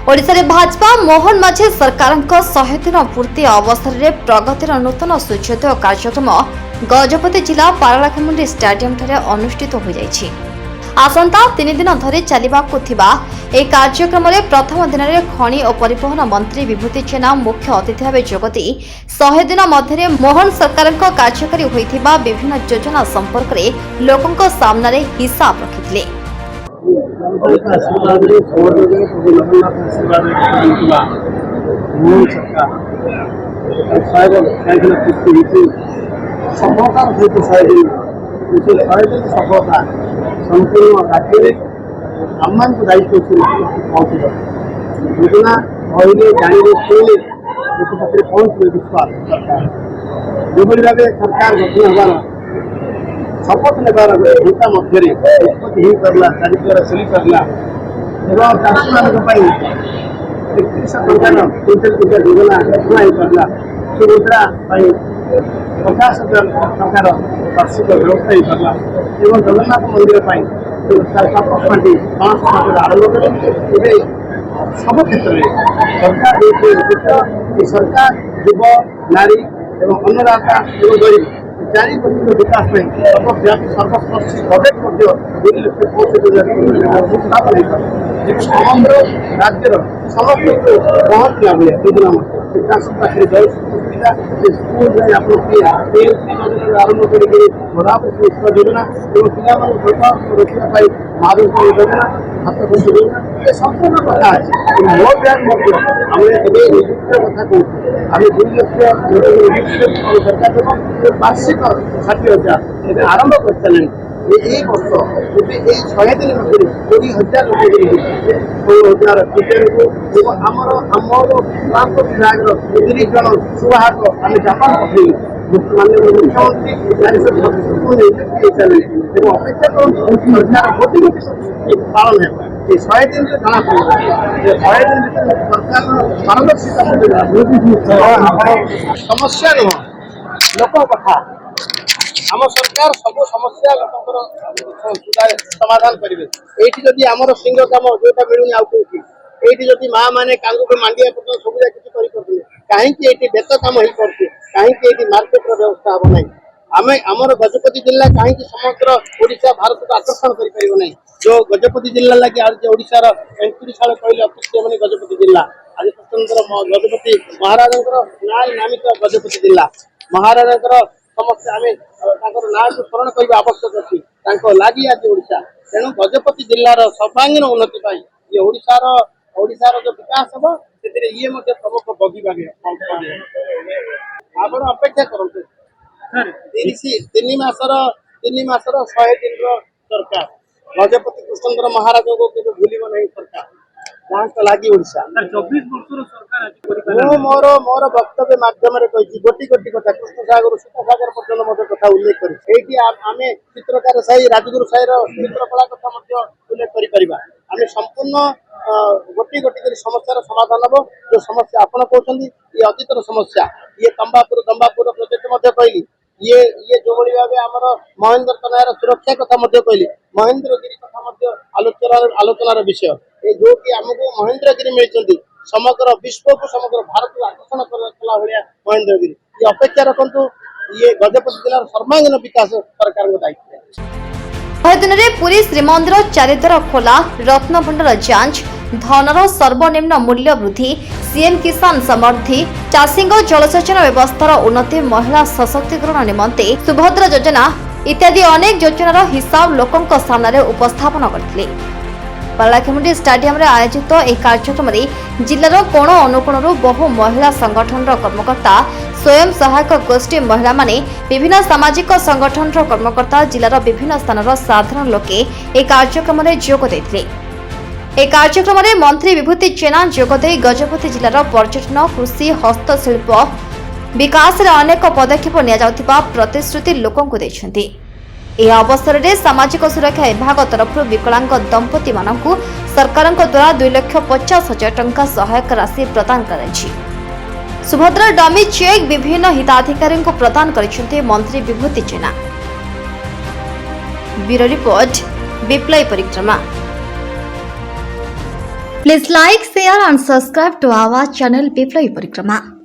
ओडिशा रे भाजपा मोहन माझी सरकार 100 दिन पूर्ति अवसर में प्रगतिर नूतन सूर्योदय कार्यक्रम गजपति जिला पारलाखेमुंडी स्टेडियम अनुष्ठित हो जाइछि। आसंता 3 दिन धरी चलिबाकु थिबा ए कार्यक्रम में प्रथम दिन में खनि और परिवहन मंत्री विभूति जेना मुख्य अतिथि भाव जोगदी 100 दिन मध्य मोहन सरकार कार्यकारी होइथिबा विभिन्न योजना संपर्क में लोकंक सामने हिसाब रखिथिले। सफलता संपूर्ण राज्य सम्मान को दायित्व पहुँच योजना कहले जानवे शुणे लोक पाखे पहुँचे विश्वास सरकार जो भाव सरकार गठन होगार शपथ नेबार घंटा मध्य निष्पत्ति हो पारा चारिद्वार चली पारा एवं चाषी मान 31 टकर क्विंटल क्विंटल योजना घोषणा हो पारा सुभद्रा 50,000 टकर वार्षिक व्यवस्था हो पारा एवं जगन्नाथ मंदिर 500 आरंभ कर सब क्षेत्र में सरकार सरकार युव नारी एवं अन्नदाता एवं गरीब चारि वर्ष विकास में सर्वव्यापी सर्वस्पर्शी बजेट 2 लाख समग्र राज्यर समस्त पहुँचला भाई योजना चाषी पाखे जल स्कूल आरंभ कर योजना एवं पिला रखा माधव योजना हाथ योजना ये संपूर्ण कथा है मो बैंक नियुक्त कथा कहूँ आम 2 लाख सरकार वार्षिक 60,000 आरंभ कर सारे वर्ष 100 दिन मध्य 20,000 लोक 16,000 आमर विभाग 30 जन सुवाहक आम जापान पठेलु माननीय मुख्यमंत्री अपेक्षा कर सरकार गोटी गोटी पालन है 100 दिन जना पड़े 100 दिन सरकार पारदर्शिता समस्या नुह लोक कथा आम सरकार सब समस्या लोक समाधान करेंगे ये आमर सिंह कम जोटा मिलूनी आउ कौटी ये माँ मैंने कांगू मांडिया पर्यटन सुविधा किसी कहीं बेत कम हो पारे कहीं मार्केट व्यवस्था हम ना आम आमर गजपति जिला कहीं समग्र ओडिशा भारत को आकर्षण कर जो गजपति जिला लगे आज ओडार 39 कहले अत्युक्ति मानी गजपति जिला आज स्वतंत्र गजपति महाराज नामित गजपति जिला महाराजा समस्त आम ना को स्मरण करने आवश्यक अच्छी लगी आज ओडिशा तेणु गजपति जिलार सर्वांगीन उन्नति ये ओडिशार जो विकास हम से ये प्रमुख बगिबागे आप अपेक्षा करते 3 मासर 100 दिन सरकार गजपति कृष्णचंद्र महाराज को भूल नहीं सरकार जहाँ लगी ओडिशा 24 वर्ष सरकार मोर वक्तव्य माध्यम गोटी गोटी कथा कृष्ण सागर सीता सागर पर्यटन कथा उल्लेख कर चित्रकार साही राजगुरु साही चित्रकला कथा उल्लेख कर संपूर्ण गोटी गोटी कर समस्या समाधान हम जो समस्या आपड़ कहते ये अतीतर समस्या ये तंबापुर प्रोजेक्ट कहली ये जो भाव आम महेंद्र तनयर सुरक्षा कथा कहली महेंद्रगिरी कथा आलोचनार विषय ये जो कि आमको महेंद्रगिरी मिलती समग्र विश्व को समग्र भारत को आकर्षण कला भाया महेंद्रगिरी ये अपेक्षा रखु ये गजपति जिलार सर्वांगीन विकास सरकार दायित्व। दिन में पुरी श्रीमंदिर चारिद्वार खोला रत्नभंडार जांच धनर सर्वनिम्न मूल्य वृद्धि सीएम किसान समृद्धि चाषी जलसेचन व्यवस्थार उन्नति महिला सशक्तिकरण निमंते सुभद्रा योजना इत्यादि अनेक योजनार हिसाब लोकों सामने उपस्थापन करथिले। पारलाखेमुंडी स्टेडियम रे आयोजित एक कार्यक्रम में जिलार कोण अनुकोण बहु महिला संगठन कर्मकर्ता स्वयं सहायक गोष्ठी महिला माने विभिन्न सामाजिक संगठन कर्मकर्ता जिलार विभिन्न स्थान साधारण लोके एक कार्यक्रम में जोग देथिले। एक कार्यक्रम में मंत्री विभूति जेना जोगदे गजपति जिलार पर्यटन कृषि हस्तशिल्प विकास रे अनेक पदक्षेप निया जाउथिबा प्रतिश्रुति लोकों को दैछन्ति। यह अवसर में सामाजिक सुरक्षा विभाग तरफ विकलांग दंपति मानकु सरकार द्वारा 2,50,000 टंका सहायक राशि प्रदान कराइछि। सुभद्रा डमी चेक विभिन्न हिताधिकारी को प्रदान करिसेंति मंत्री विभूति जेना। ब्यूरो रिपोर्ट विप्लव परिक्रमा। Please like, share and subscribe to our channel Biploi Parikrama.